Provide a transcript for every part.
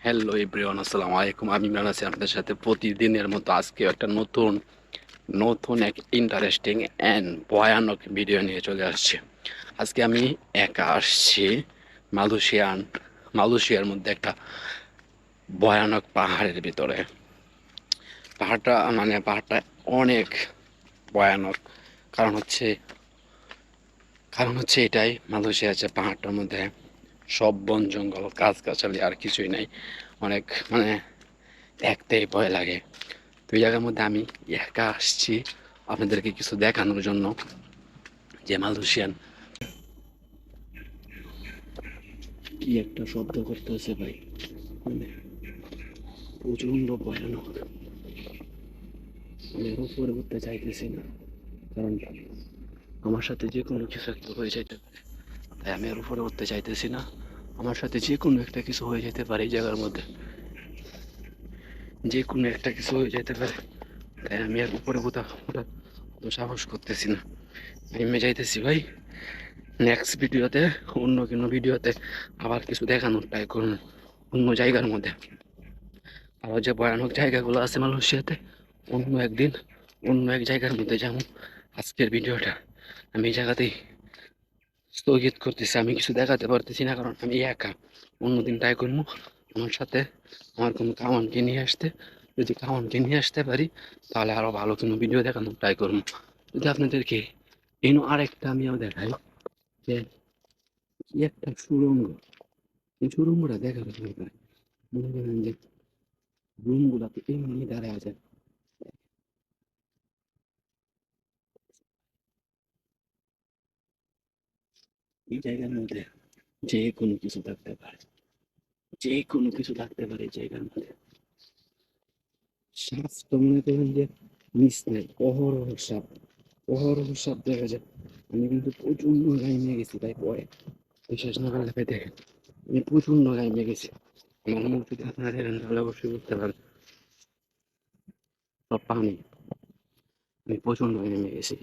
Hello everyone, আসসালামু আলাইকুম। আমি ইমরান আছি আপনাদের সাথে প্রতিদিনের মতো আজকে একটা নতুন নতুন এক ইন্টারেস্টিং অ্যান্ড ভয়ানক ভিডিও নিয়ে চলে আসছি। আজকে আমি একা আসছি মালয়েশিয়ার মধ্যে একটা ভয়ানক পাহাড়ের ভিতরে। পাহাড়টা অনেক ভয়ানক। কারণ হচ্ছে কারণ হচ্ছে এটাই, মালয়েশিয়া আছে পাহাড়টার মধ্যে সব বন জঙ্গল গাছগাছালি আর কিছুই নাই। অনেক দেখতেই ভয় লাগে। তো এই জায়গার মধ্যে আমি একা আসছি আপনাদেরকে কিছু দেখানোর জন্য যে মালয়েশিয়ান কি একটা শব্দ করতেছে ভাই, মানে প্রচন্ড ভয়ানক। আমি এর উপরে উঠতে চাইতেছি না, কারণ আমার সাথে যে কোনো কিছু একটা হয়ে যেতে পারে। তাই আমি এর উপরে উঠতে চাইতেছি না। আমার সাথে যে কোনো একটা কিছু হয়ে যেতে পারে এই জায়গার মধ্যে, যে কোনো একটা কিছু হয়ে যেতে পারে। তাই আমি এর উপরে ওঠার তো সাহস করতেছি না। আমি চাইতেছি ভাই নেক্সট ভিডিওতে, অন্য কোনো ভিডিওতে আবার কিছু দেখানোর ট্রাই করুন অন্য জায়গার মধ্যে। আরও যে ভয়ানক জায়গাগুলো আছে মালয়েশিয়াতে, অন্য একদিন অন্য এক জায়গার মধ্যে যেমন আজকের ভিডিওটা আমি এই জায়গাতেই স্থগিত করতেছি। আমি কিছু দেখাতে পারতেছি না কারণ আমি একা। অন্যদিন ট্রাই করবো আমার সাথে আমার কোনো কামানকে নিয়ে আসতে। যদি কামানকে নিয়ে আসতে পারি তাহলে আরও ভালো কোনো ভিডিও দেখানোর ট্রাই করবো। যদি আপনাদেরকে আরেকটা আমিও দেখাই যে কি একটা সুড়ঙ্গ। এই সুড়ঙ্গটা দেখার দরকার। মনে করেন যে রুম গুলাতে এমনি দাঁড়ায় যায়, এই জায়গার মধ্যে যে কোনো কিছু থাকতে পারে, যে কোনো কিছু থাকতে পারে এই জায়গার মধ্যে। সাপ তো মনে করেন যে মিস নেই, অহরহ সাপ, অহরহ সাপ দেখা যায়। আমি কিন্তু প্রচন্ড গাইমে গেছি ভাই, পরে বিশ্বাস না করলে ভাই দেখেন আমি প্রচন্ড গাইমে গেছি। আমার মুখ যদি আপনারা দেখেন তাহলে অবশ্যই বুঝতে পারেন সব পানি। আমি প্রচন্ড গাইমে গেছি।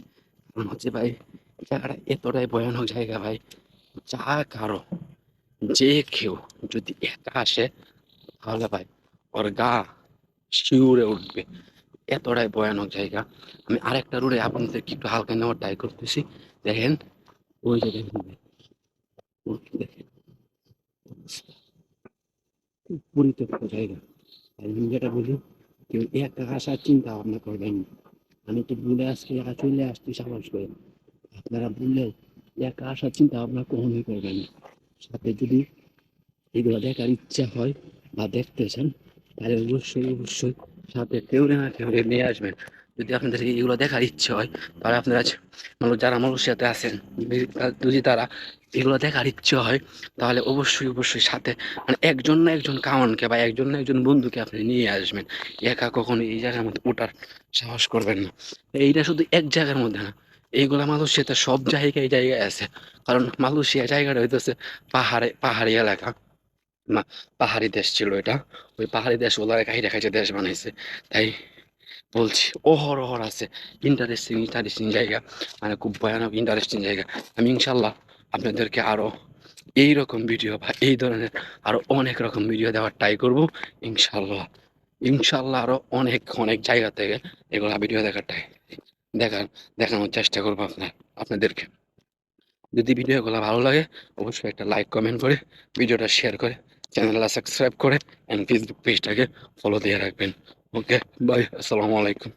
কারণ হচ্ছে ভাই জায়গাটা এতটাই ভয়ানক জায়গা ভাই, যা কারো যে কেউ যদি একা আসে তাহলে ভাই ওর গা শিউরে উঠবে, এতটাই ভয়ানক জায়গা। আমি আরেকটা রুটে আপনাদেরকে একটু হালকা নেওয়ার ট্রাই করতেছি। দেখেন ওই যে দেখেন ভাই, ওই দেখেন খুব পরিত্যক্ত জায়গা। তাই আমি যেটা বলি, কেউ একা আসার চিন্তা ভাবনা করবেন না। আমি তো ভুলে আজকে একা চলে আসছি সাহস করে, আপনারা ভুললেও একা আসার চিন্তা ভাবনা কখনোই করবেন না। সাথে যদি এগুলো দেখার ইচ্ছা হয় বা দেখতে চান তাহলে অবশ্যই অবশ্যই সাথে কেউ না কেউ নিয়ে আসবেন। যদি আপনাদের এগুলো দেখার ইচ্ছে হয় তাহলে আপনারা যারা মালয়েশিয়াতে আছেন, যদি তারা এগুলো দেখার ইচ্ছে হয় তাহলে অবশ্যই অবশ্যই সাথে একজন না একজন কামানকে বা একজন না একজন বন্ধুকে আপনি নিয়ে আসবেন। একা কখনো এই জায়গার মধ্যে ওঠার সাহস করবেন না। এইটা শুধু এক জায়গার মধ্যে না, এইগুলা মালয়েশিয়াতে সব জায়গায় জায়গায় আছে। কারণ মালয়েশিয়া জায়গাটা হইতেছে পাহাড়ি এলাকা, না পাহাড়ি দেশ ছিল এটা। ওই পাহাড়ি দেশ ওলারে কাহিরে খাইছে দেশ বানাইছে। তাই বলছি অহরহ আছে ইন্টারেস্টিং ইন্টারেস্টিং জায়গা, খুব ভয়ানক ইন্টারেস্টিং জায়গা। আমি ইনশাল্লাহ আপনাদেরকে আরো এইরকম ভিডিও বা এই ধরনের আরো অনেক রকম ভিডিও দেওয়ার ট্রাই করবো ইনশাল্লাহ। ইনশাল্লাহ আরো অনেক অনেক জায়গা থেকে এগুলা ভিডিও দেখার দেখার দেখানোর চেষ্টা করবো আপনাদেরকে। যদি ভিডিওগুলো ভালো লাগে অবশ্যই একটা লাইক কমেন্ট করে ভিডিওটা শেয়ার করে চ্যানেলটা সাবস্ক্রাইব করে অ্যান্ড ফেসবুক পেজটাকে ফলো দিয়ে রাখবেন। ওকে, বাই, আসসালামু আলাইকুম।